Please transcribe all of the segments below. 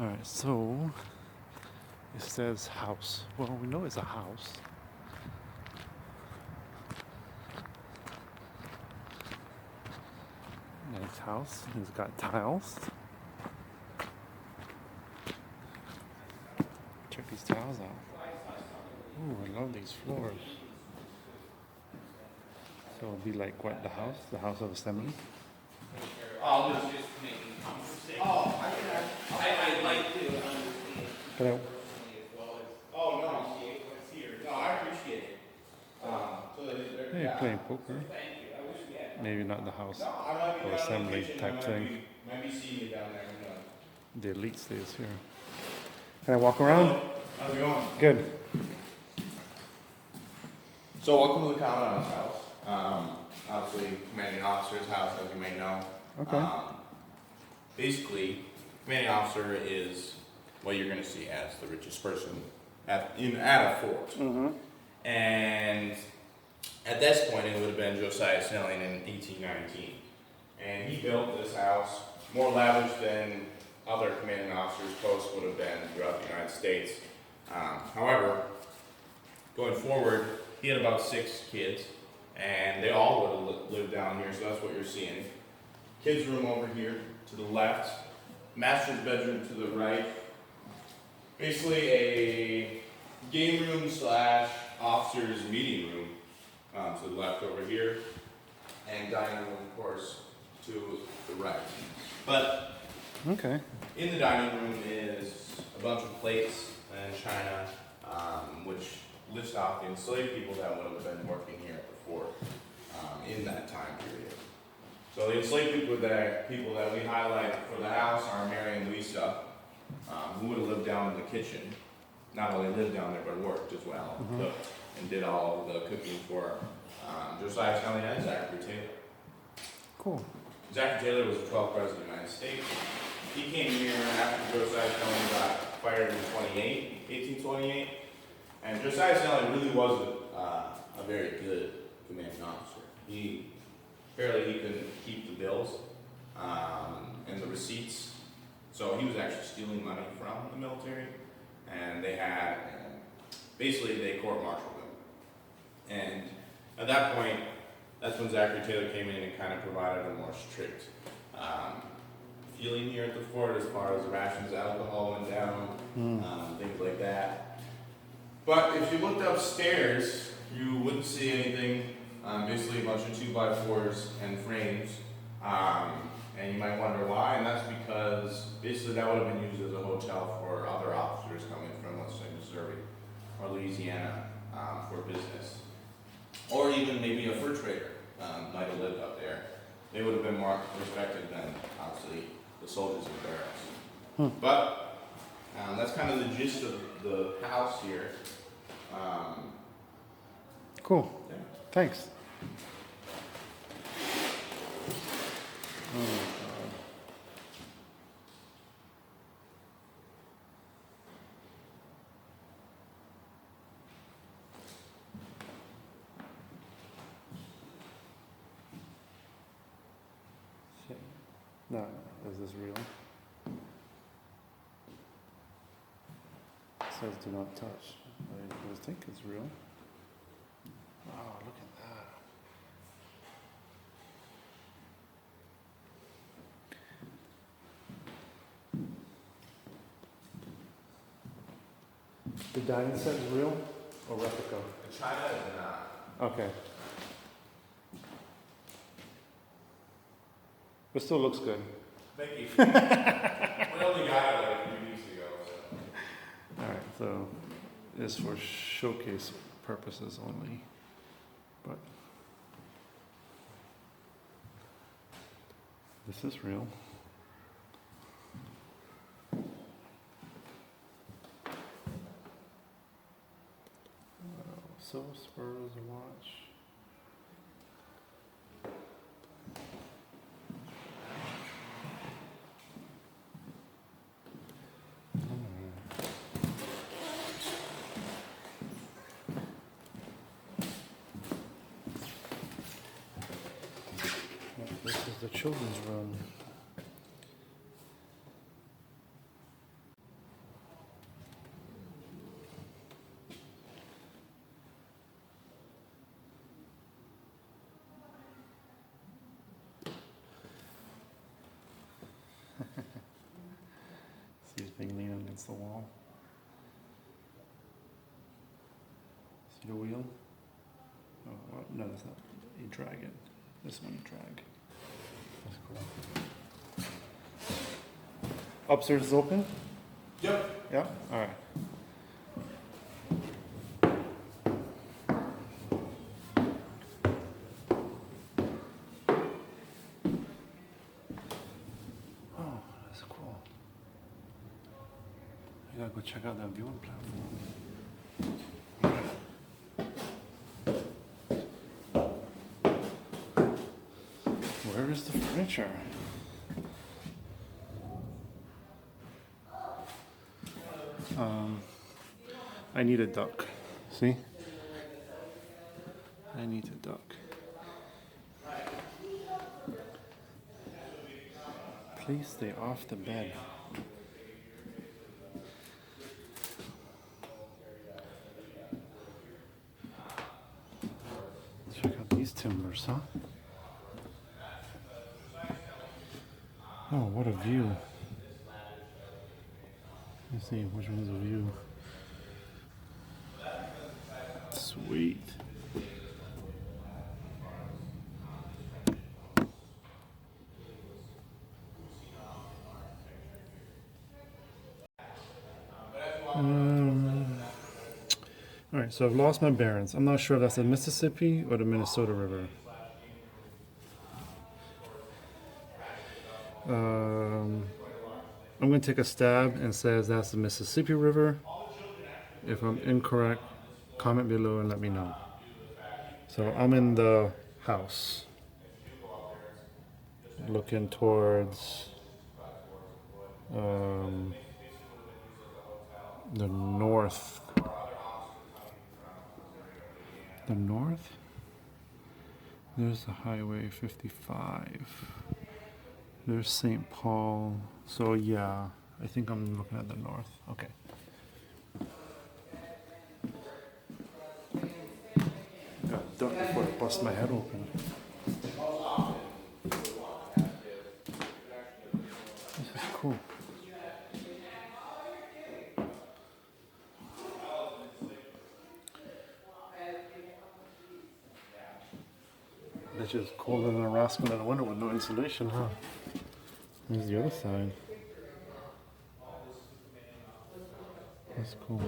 Alright, so it says house. Well, we know it's a house. Nice house. It's got tiles. Check these tiles out. Ooh, I love these floors. So it'll be like what, the house of assembly? I was just making conversation. I'd like to understand. But I, As well as appreciate what's here. No, I appreciate it. yeah, you're playing poker. Thank you. I wish we had. Maybe not the house No, I might be or down in the assembly kitchen. type thing. Might be seeing you down there. Who knows? The elite stays here. Can I walk around? How's it going? Good. So welcome to the Commandant's house. Obviously, commanding officer's house, as you may know. Okay. Basically, commanding officer is what you're going to see as the richest person at a fort. Mm-hmm. And at this point, it would have been Josiah Snelling in 1819. And he built this house more lavish than other commanding officers' posts would have been throughout the United States. However, going forward, he had about 6 kids, and they all would have lived down here, so that's what you're seeing. Kids' room over here to the left, master's bedroom to the right. Basically a game room / officer's meeting room to the left over here, and dining room, of course, to the right. But Okay. in the dining room is a bunch of plates and china, which list off the enslaved people that would have been working here at the fort in that time period. So the enslaved people that we highlight for the house are Mary and Lisa, who would have lived down in the kitchen. Not only lived down there, but worked as well, cooked, and did all of the cooking for Josiah Snelling and Zachary Taylor. Cool. Zachary Taylor was the 12th president of the United States. He came here after Josiah Snelling got fired in 1828. And Josiah Snelling really was a very good commanding officer. He couldn't keep the bills and the receipts. So he was actually stealing money from the military. And they had, basically they court-martialed him. And at that point, that's when Zachary Taylor came in and kind of provided a more strict feeling here at the fort as far as rations, alcohol went down, things like that. But if you looked upstairs, you wouldn't see anything. Basically a bunch of 2x4s and frames. And you might wonder why, and that's because basically that would have been used as a hotel for other officers coming from, let's say, Missouri or Louisiana for business. Or even maybe a fur trader might have lived up there. They would have been more respected than, obviously, the soldiers in barracks. But that's kind of the gist of the house here. Cool. Yeah. Thanks. Oh my God. Shit. No, is this real? It says do not touch. I think it's real. Wow, look at that. The dining set is real or replica? The china is not. Okay. But still looks good. Thank you. We only got it like a few weeks ago, so. Alright, so it's for showcase purposes only. But this is real. Silver spurs, a watch. This is the children's room. against the wall. See the wheel? Oh, well, no, that's not. You drag it. This one you drag. That's cool. Upstairs is open? Yep. Yeah? Alright. Oh, that's cool. I gotta go check out that viewing platform. Where is the furniture? I need a duck. See? I need a duck. Please stay off the bed. Check out these timbers, huh? Oh, what a view. Let's see, which one's a view? Sweet. All right, so I've lost my bearings. I'm not sure if that's the Mississippi or the Minnesota River. I'm going to take a stab and says that's the Mississippi River. If I'm incorrect, comment below and let me know. So I'm in the house, looking towards the north. The north? There's the Highway 55. There's St. Paul. So yeah, I think I'm looking at the north. Okay. Got a duck before I bust my head open. This is cool. It's just colder than a rascal in the winter with no insulation, huh? Here's the other side. That's cool.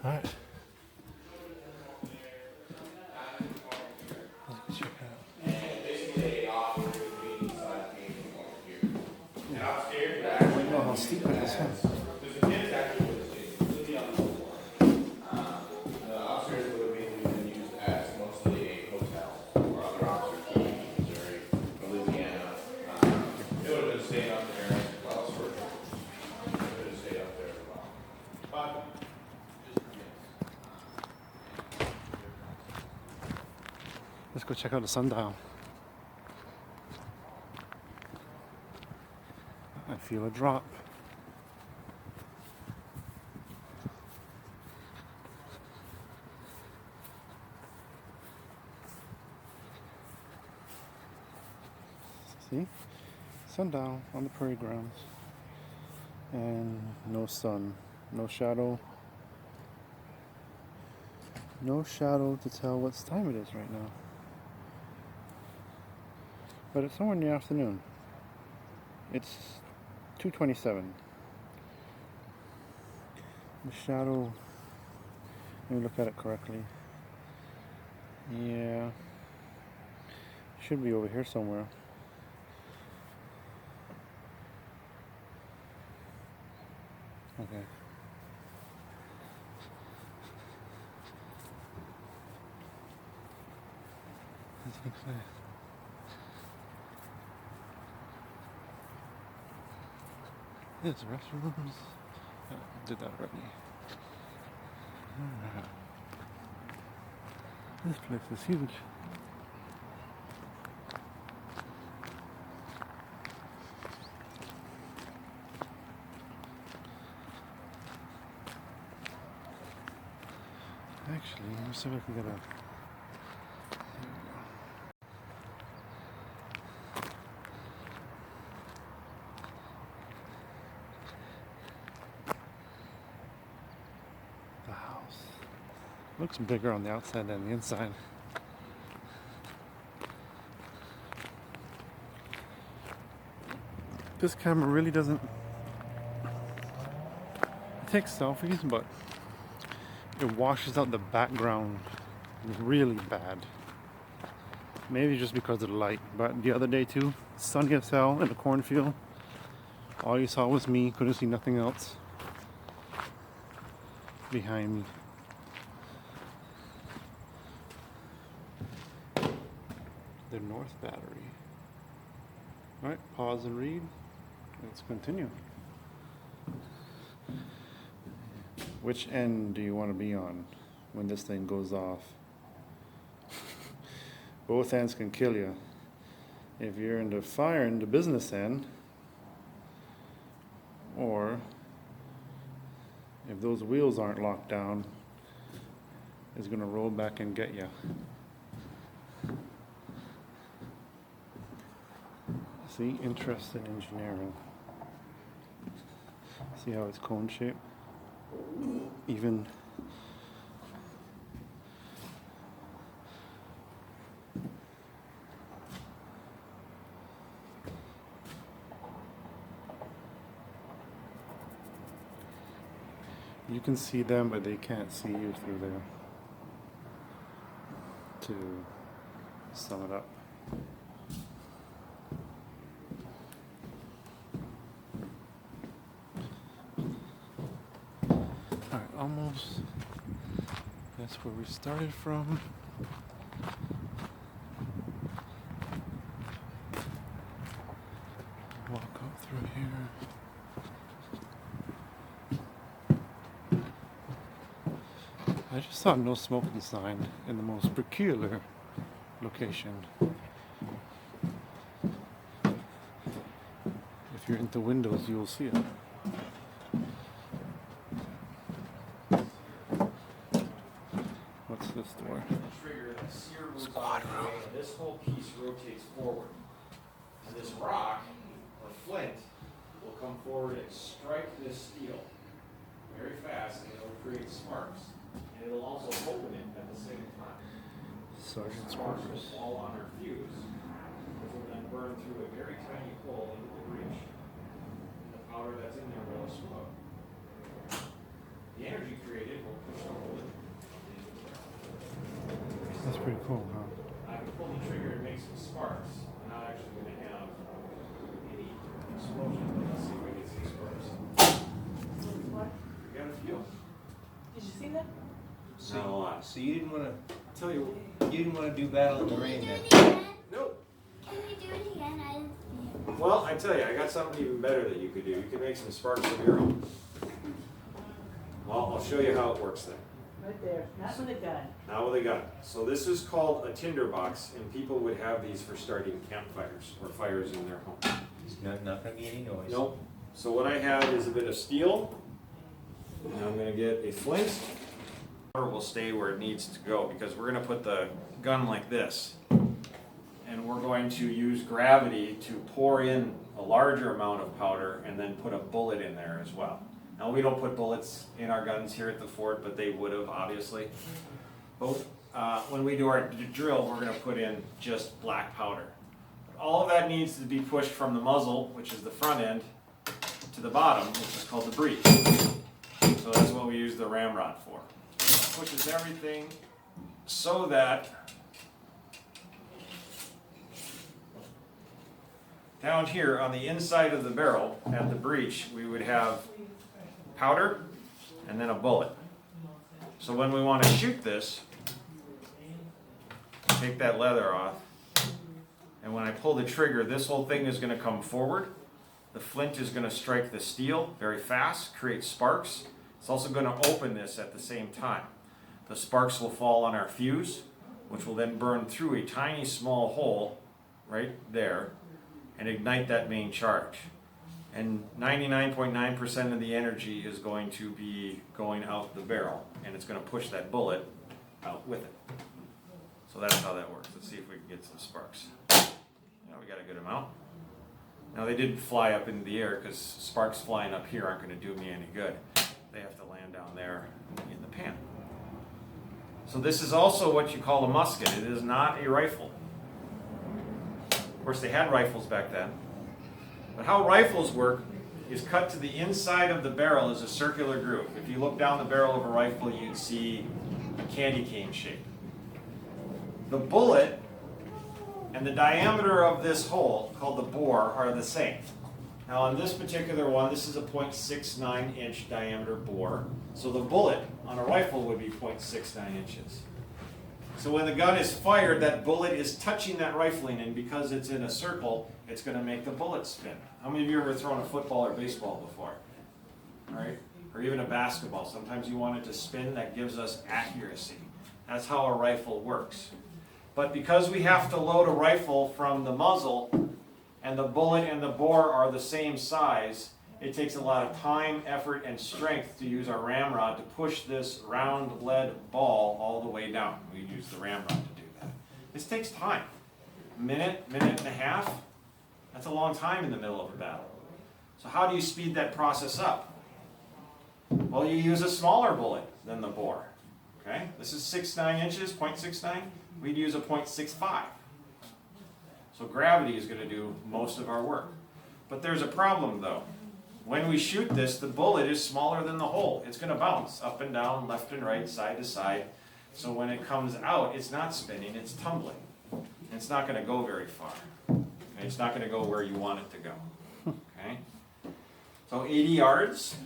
Alright. Let's check it out. I don't know how steep it is, huh? Let's go check out the sundial. I feel a drop. See? Sundial on the parade grounds. And no sun, no shadow. No shadow to tell what time it is right now. But it's somewhere in the afternoon. It's 2:27. The shadow, let me look at it correctly. Yeah, should be over here somewhere. Okay. This looks nice. There's restrooms. Did that already. Alright. This place is huge. Actually, let me see if I can get a. looks bigger on the outside than the inside. This camera really doesn't. It takes selfies, but it washes out the background really bad. Maybe just because of the light, but the other day too, sunny as hell in the cornfield. All you saw was me, couldn't see nothing else behind me. The North Battery. Alright, pause and read. Let's continue. Which end do you want to be on when this thing goes off? Both ends can kill you. If you're into fire in the business end, or if those wheels aren't locked down, it's going to roll back and get you. See, interest in engineering. See how it's cone shaped? Even you can see them, but they can't see you through there. To sum it up. Alright, almost. That's where we started from. Walk up through here. I just saw no smoking sign in the most peculiar location. If you're into windows, you'll see it. What's this door? Trigger that sear moves Squad out of the room. way, and this whole piece rotates forward. And this rock, or flint, will come forward and strike this steel very fast, and it'll create sparks. And it'll also open it at the same time. Sergeant's Sparks will quarters. fall on our fuse, which will then burn through a very tiny hole into the breech. And the powder that's in there will explode. The energy created will push the bullet. That's pretty cool, huh? I can pull the trigger and make some sparks. I'm not actually going to have any explosion, but let's see if we get some sparks. What? We got a few. Did you see that? Not a lot. So you didn't want Tell you. to do battle in the rain then? Nope. Can we do it again? I didn't see it. Well, I tell you, I got something even better that you could do. You could make some sparks of your own. Well, I'll show you how it works then. Right there, not with a gun. Now with a gun. So this is called a tinderbox, and people would have these for starting campfires or fires in their home. There's not going to be any noise. Nope. So what I have is a bit of steel, and I'm going to get a flint. Powder will stay where it needs to go because we're going to put the gun like this, and we're going to use gravity to pour in a larger amount of powder and then put a bullet in there as well. Now we don't put bullets in our guns here at the fort, but they would have obviously. But when we do our drill, we're going to put in just black powder. All of that needs to be pushed from the muzzle, which is the front end, to the bottom, which is called the breech. So that's what we use the ramrod for. Pushes everything so that down here on the inside of the barrel at the breech, we would have powder and then a bullet. So when we want to shoot this, take that leather off, and when I pull the trigger, this whole thing is going to come forward. The flint is going to strike the steel very fast, create sparks. It's also going to open this at the same time. The sparks will fall on our fuse, which will then burn through a tiny small hole right there and ignite that main charge. And 99.9% of the energy is going to be going out the barrel, and it's going to push that bullet out with it. So that's how that works. Let's see if we can get some sparks. Now we got a good amount. Now they didn't fly up into the air because sparks flying up here aren't going to do me any good. They have to land down there in the pan. So this is also what you call a musket. It is not a rifle. Of course, they had rifles back then. But how rifles work is cut to the inside of the barrel is a circular groove. If you look down the barrel of a rifle, you'd see a candy cane shape. The bullet and the diameter of this hole, called the bore, are the same. Now on this particular one, this is a 0.69 inch diameter bore. So the bullet on a rifle would be 0.69 inches. So when the gun is fired, that bullet is touching that rifling, and because it's in a circle, it's going to make the bullet spin. How many of you have ever thrown a football or baseball before? All right? Or even a basketball. Sometimes you want it to spin. That gives us accuracy. That's how a rifle works. But because we have to load a rifle from the muzzle, and the bullet and the bore are the same size, it takes a lot of time, effort, and strength to use our ramrod to push this round lead ball all the way down. We use the ramrod to do that. This takes time. Minute and a half. That's a long time in the middle of a battle. So how do you speed that process up? Well, you use a smaller bullet than the bore. Okay? This is 6.9 inches, 0.69. We'd use a 0.65. So gravity is going to do most of our work. But there's a problem though. When we shoot this, the bullet is smaller than the hole. It's going to bounce up and down, left and right, side to side. So when it comes out, it's not spinning, it's tumbling. And it's not going to go very far. And it's not going to go where you want it to go. Okay? So 80 yards,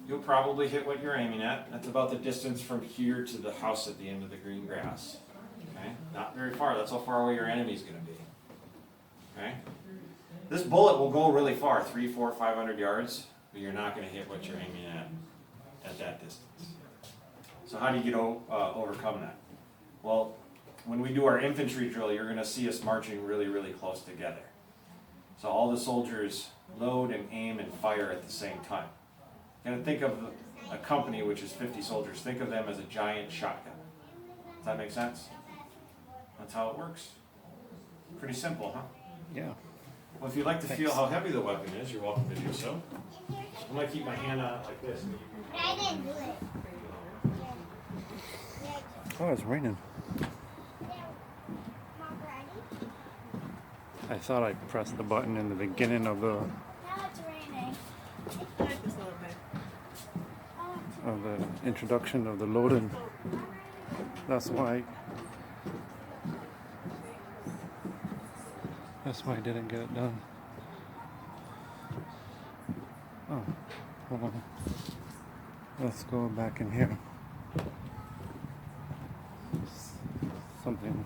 you'll probably hit what you're aiming at. That's about the distance from here to the house at the end of the green grass. Okay? Not very far. That's how far away your enemy's going to be. Okay? This bullet will go really far, 300, 400, 500 yards, but you're not going to hit what you're aiming at that distance. So how do you overcome that? Well, when we do our infantry drill, you're going to see us marching really, really close together. So all the soldiers load and aim and fire at the same time. You're going to think of a company which is 50 soldiers. Think of them as a giant shotgun. Does that make sense? That's how it works. Pretty simple, huh? Yeah. Well, if you'd like to feel how heavy the weapon is, you're welcome to do so. I'm going to keep my hand on it like this. I didn't do it. Oh, it's raining. Mom, ready? I thought I pressed the button in the beginning of Now it's raining. I like this little bit. the introduction of the loading. That's why I didn't get it done. Oh, hold on. Let's go back in here. Something